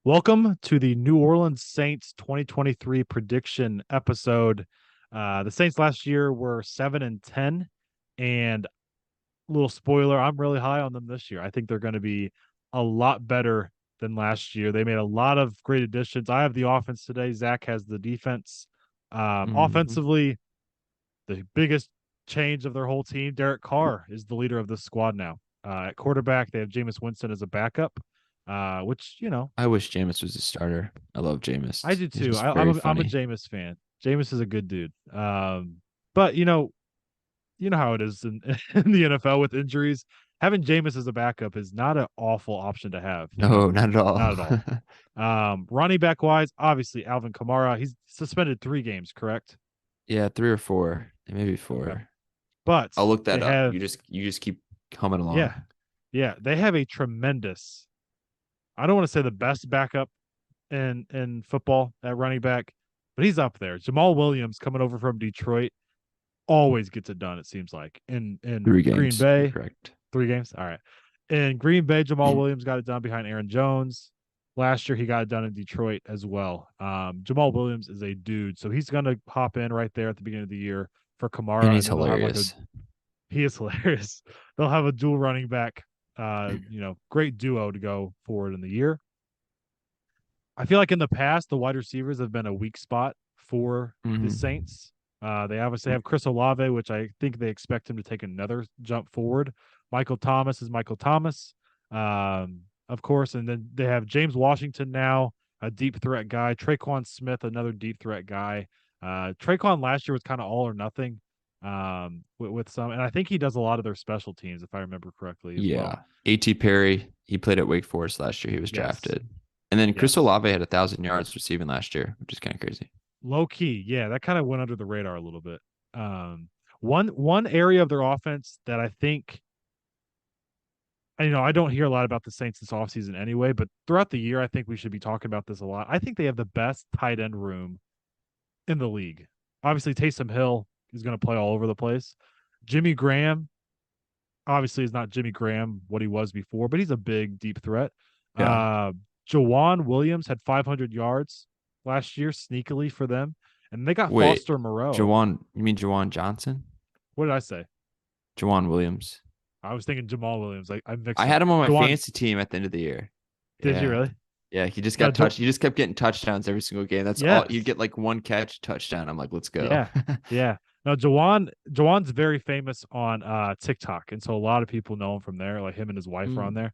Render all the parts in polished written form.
Welcome to the New Orleans Saints 2023 prediction episode. The Saints last year were 7-10, and little spoiler, I'm really high on them this year. I think they're going to be a lot better than last year. They made a lot of great additions. I have the offense today. Zach has the defense. Mhm. Offensively, the biggest change of their whole team, Derek Carr is the leader of this squad now. At quarterback, they have Jameis Winston as a backup, which, I wish Jameis was a starter. I love I Jameis. do He's too. just I'm very a funny. Jameis fan. Jameis is a good dude. But you know how it is in, in the NFL with injuries. Having Jameis as a backup is not an awful option to have. No, not at Not at all. all. Running back wise, obviously Alvin Kamara. He's suspended 3 games, correct? Yeah, 3 or 4, maybe Okay, 4. but I'll look they that up. have You just keep coming yeah, along. yeah, they have a tremendous. I don't want to say the best backup in football at running back, but he's up there. Jamal Williams coming over from Detroit always gets it done. It seems like in Three Green games. You're Bay, correct. 3 games. All right, in Green Bay, Jamal Williams got it done behind Aaron Jones. Last year, he got it done in Detroit as well. Jamal Williams is a dude, so he's gonna hop in right there at the beginning of the year for And Kamara, and he's then they'll have like a. hilarious. He is hilarious. They'll have a dual running back. Great duo to go forward in the year. I feel like in the past, the wide receivers have been a weak spot for the hmm Saints. They obviously have Chris Olave, which I think they expect him to take another jump forward. Michael Thomas is Michael Thomas, of course. And then they have James Washington now, a deep threat guy. Traquan Smith, another deep threat guy. Traquan last year was kind of all or nothing with some. And I think he does a lot of their special teams, if I remember correctly, as well. Yeah. A.T. Perry, he played at Wake Forest last year. He was Yes. drafted. And then Chris Yes. Olave had 1,000 yards receiving last year, which is kind of crazy. Low key, yeah, that kind of went under the radar a little bit. Um, one area of their offense that I think, I don't hear a lot about the Saints this offseason anyway, but throughout the year, I think we should be talking about this a lot. I think they have the best tight end room in the league. Obviously, Taysom Hill is going to play all over the place. Jimmy Graham, obviously, is not Jimmy Graham what he was before, but he's a big, deep threat. Yeah. Uh, Jawan Williams had 500 yards last year, sneakily for them. And they got Wait, Foster Moreau. Jawan, you mean Jawan Johnson? What did I say? Jawan Williams. I was thinking Jamal Williams. I I mixed had up. him on my Jawan, fantasy team at the end of the year. did you Yeah. really? Yeah, he just No, got touched. He just kept getting touchdowns every single game. That's all. He'd yes. get like one catch, touchdown. I'm like, let's go. Yeah. Yeah. No, Jawan's very famous on TikTok. And so a lot of people know him from there. Like him and his wife are on Mm. there.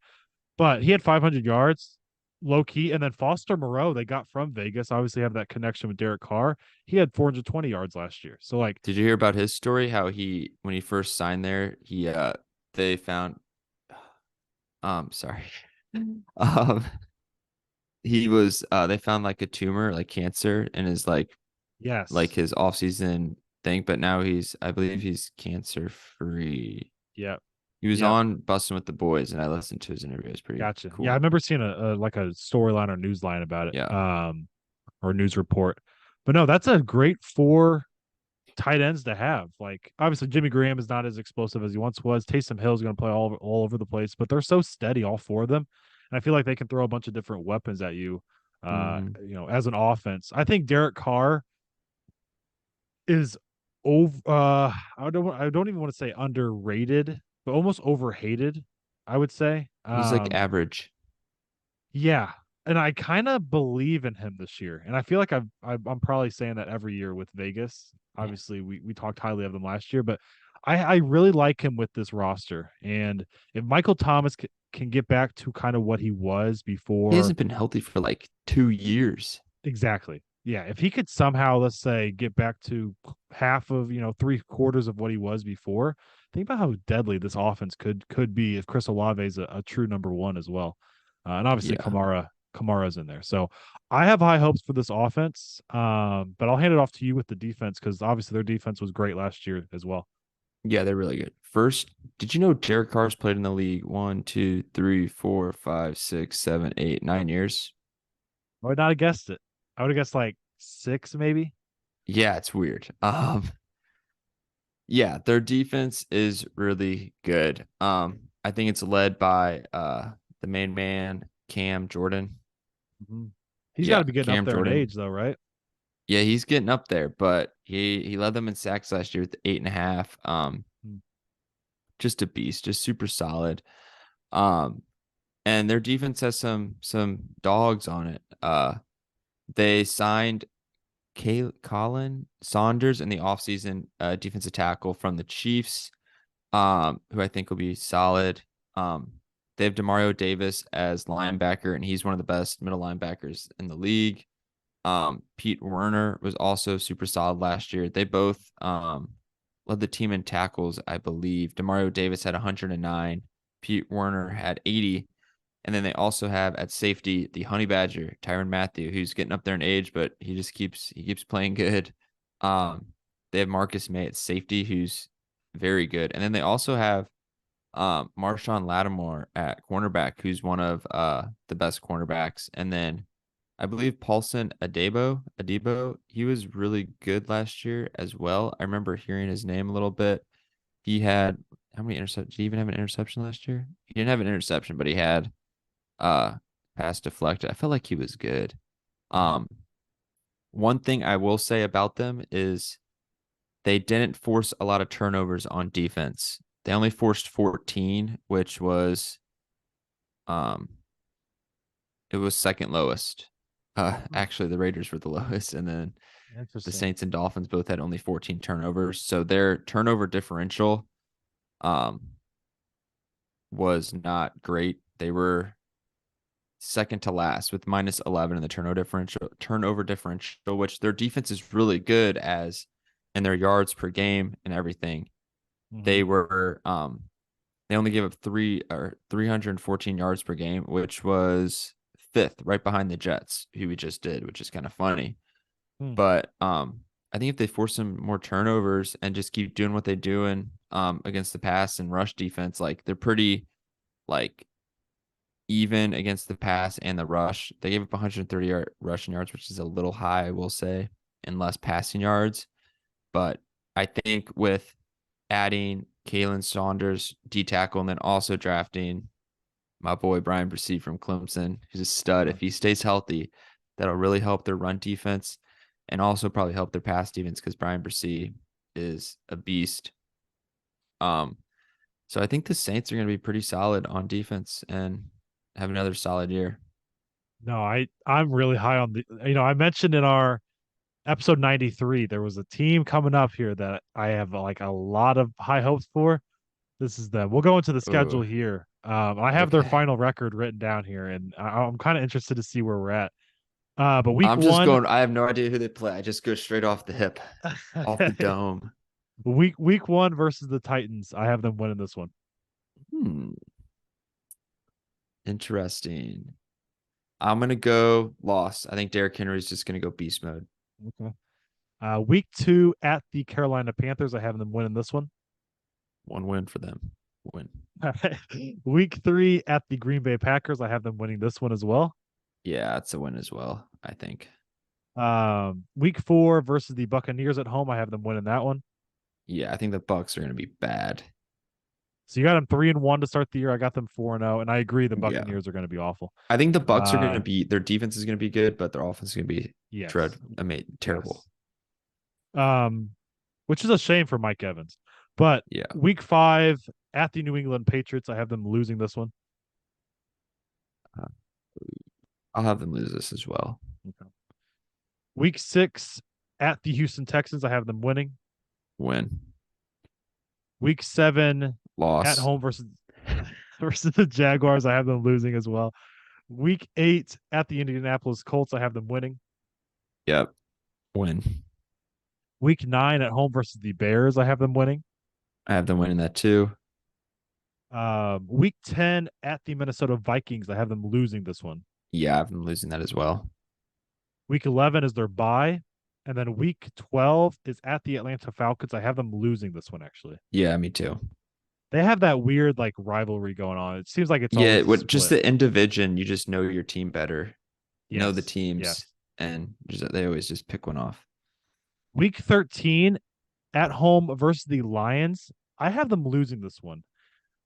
But he had 500 yards, low key. And then Foster Moreau, they got from Vegas, obviously have that connection with Derek Carr. He had 420 yards last year. So like, Did you hear about his story? How when he first signed there, they found, sorry, um, they found like a tumor, like cancer, in his like yes. his off season thing. But now I believe he's cancer free. Yep. He was Yep. on Busting with the Boys, and I listened to his interview. It was pretty Gotcha. Yeah, I cool. remember seeing a like a storyline or news line about it. Yeah. Or news report. But no, that's a great 4 tight ends to have. Like obviously Jimmy Graham is not as explosive as he once was. Taysom Hill is going to play all over the place, but they're so steady, all 4 of them. And I feel like they can throw a bunch of different weapons at you. hmm As an offense. I think Derek Carr is over. I don't even want to say underrated, but almost overhated. I would say. He's like average. Yeah, and I kind of believe in him this year, and I feel like I'm probably saying that every year with Vegas. Yeah. Obviously, we talked highly of them last year, but I really like him with this roster. And if Michael Thomas can get back to kind of what he was He before, hasn't been healthy for like 2 years. exactly. Yeah, if he could somehow, let's say, get back to half of, 3/4 of what he was before, think about how deadly this offense could be if Chris Olave is a true number one as well. And obviously Yeah. Kamara's in there. So I have high hopes for this offense. But I'll hand it off to you with the defense because obviously their defense was great last year as well. Yeah, they're really good. First, did you know Derek Carr's played in the league 1, 2, 3, 4, 5, 6, 7, 8, 9 years? I would not have guessed it. I would have guessed like 6, maybe. Yeah, it's weird. Yeah, their defense is really good. I think it's led by the main man, Cam Jordan. Mhm. He's got Yeah, to be getting up Cam there in Jordan. age, though, right? Yeah, he's getting up there, but he led them in sacks last year with 8.5. Mm. Just a beast, just super solid. Um, and their defense has some dogs on it. They signed Colin Saunders in the offseason, defensive tackle from the Chiefs, who I think will be solid. They have Demario Davis as linebacker, and he's one of the best middle linebackers in the league. Pete Werner was also super solid last year. They both led the team in tackles, I believe. Demario Davis had 109, Pete Werner had 80. And then they also have at safety the Honey Badger, Tyrann Mathieu, who's getting up there in age, but he keeps playing good. Um, they have Marcus May at safety, who's very good. And then they also have Marshawn Lattimore at cornerback, who's one of the best cornerbacks. And then I believe Paulson Adebo, he was really good last year as well. I remember hearing his name a little bit. He had how many interceptions? Did he even have an interception last year? He didn't have an interception, but he had uh pass deflected. I felt like he was good. Mhm. Um, one thing I will say about them is they didn't force a lot of turnovers on defense. They only forced 14, which was um it was second lowest. Hmm. Actually the Raiders were the lowest, and then the Interesting. Saints and Dolphins both had only 14 turnovers. So their turnover differential um was not great. They were second to last with minus 11 in the turnover differential, which their defense is really good as in their yards per game and everything. Hmm. They only gave up 314 yards per game, which was fifth, right behind the Jets, who we just did, which is kind of funny. Hmm. But I think if they force some more turnovers and just keep doing what they're doing against the pass and rush defense, like they're pretty like even against the pass and the rush. They gave up 130 rushing yards, which is a little high, I will say, and less passing yards. But I think with adding Kalen Saunders, D tackle, and then also drafting my boy Brian Bresee from Clemson, who's a stud. Uh, If he stays healthy, that'll really help their run defense and also probably help their pass defense because Brian Bresee is a beast. Um, so I think the Saints are going to be pretty solid on defense and have another solid year. no, I'm really high on the. I mentioned in our episode 93 there was a team coming up here that I have like a lot of high hopes for. This is them. We'll go into the schedule Oh, here. I have their okay. final record written down here, and I'm kind of interested to see where we're at. But week I'm just one, going. I have no idea who they play. I just go straight off the hip, off the okay, dome. week one versus the Titans. I have them winning this one. Hmm, interesting. I'm gonna go loss. I think Derrick Henry's just gonna go beast mode. Okay. Week two at the Carolina Panthers. I have them winning this one. One win for them. Win. Week three at the Green Bay Packers. I have them winning this one as well. Yeah, it's a win as well, I think. Week four versus the Buccaneers at home. I have them winning that one. Yeah, I think the Bucks are gonna be bad. So you got them 3-1 to start the year. I got them 4-0, and I agree the Yeah. Buccaneers are going to be awful. I think the Bucks are gonna Uh, be their defense is gonna be good, but their offense is gonna be yes, terrible. yes. Um, which is a shame for Mike Evans. But Yeah. week five at the New England Patriots, I have them losing this one. Uh, I'll have them lose this as well. Okay. Week six at the Houston Texans, I have them winning. Win. Week seven at Loss. home versus the Jaguars, I have them losing as well. Week eight at the Indianapolis Colts, I have them winning. Yep. Win. Week nine at home versus the Bears, I have them winning. I have them winning that too. Week 10 at the Minnesota Vikings, I have them losing this one. Yeah, I have them losing that as well. Week 11 is their bye. And then week 12 is at the Atlanta Falcons. I have them losing this one, actually. Yeah, me too. They have that weird like rivalry going on. It seems like it's Yeah, always a what just split. the end division, you just know your team better, know the Yes. teams, Yes. and just they always just pick one off. Week 13 at home versus the Lions. I have them losing this one.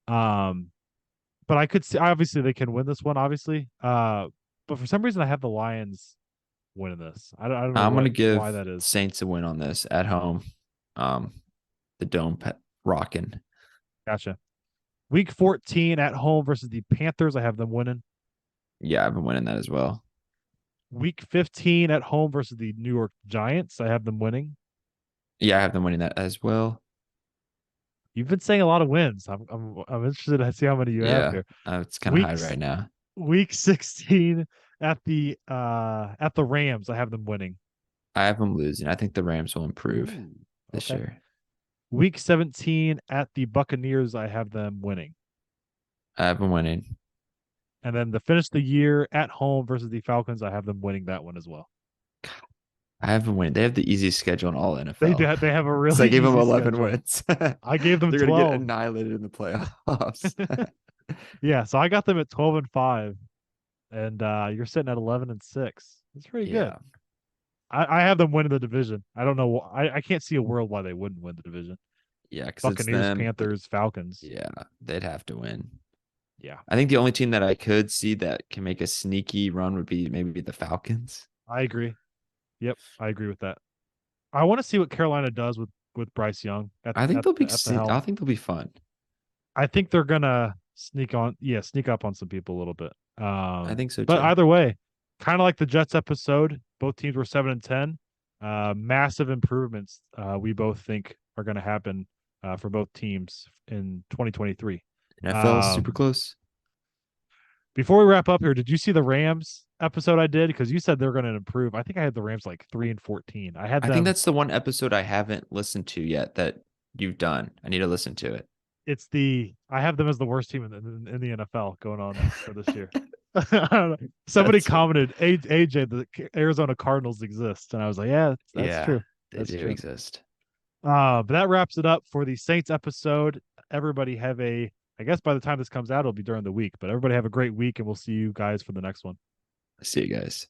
Um, but I could see obviously they can win this one, obviously. But for some reason I have the Lions winning this. I don't know I'm gonna why give that is. Saints a win on this at home. Um, the rocking. Gotcha. Week 14 at home versus the Panthers. I have them winning. Yeah, I've been winning that as well. Week 15 at home versus the New York Giants. I have them winning. Yeah, I have them winning that as well. You've been saying a lot of wins. I'm interested to see how many you have Yeah, here. it's kind of high Weeks right now. week 16 at the Rams. I have them winning. I have them losing. I think the Rams will improve Ooh. this Okay. year. Week 17 at the Buccaneers. I have them winning. I have them winning. And then to finish the year at home versus the Falcons, I have them winning that one as well. I have them winning. They have the easiest schedule in all They NFL. do. They have a So I really gave them easy 11 schedule. wins. I gave them They're gonna get 12. annihilated in the playoffs. Yeah, so I got them at 12-5, and you're sitting at 11-6. That's pretty good. Yeah, I have them winning the division. I don't know. I can't see a world why they wouldn't win the division. yeah, because it's Buccaneers, them. Panthers, Falcons. Yeah, they'd have to win. Yeah, I think the only team that I could see that can make a sneaky run would be maybe the Falcons. I agree. Yep, I agree with that. I want to see what Carolina does with Bryce Young I think they'll be. at the I helm. think they'll be fun. I think they're gonna sneak up on some people a little bit. I think so But too. either way, kind of like the Jets episode, both teams were 7-10. Massive improvements. We both think are going to happen for both teams in 2023. NFL is super Um, close. Before we wrap up here, did you see the Rams episode I did? Because you said they're going to improve. I think I had the Rams like 3-14. I had I think them. that's the one episode I haven't listened to yet that you've done. I need to listen to it. I have them as the worst team in the NFL going on for this year. Somebody That's funny. commented, AJ, the Arizona Cardinals exist, and I was like, yeah, that's Yeah, true. they That's do true. exist. But that wraps it up for the Saints episode. Everybody have I guess by the time this comes out, it'll be during the week, but everybody have a great week, and we'll see you guys for the next one. See you guys.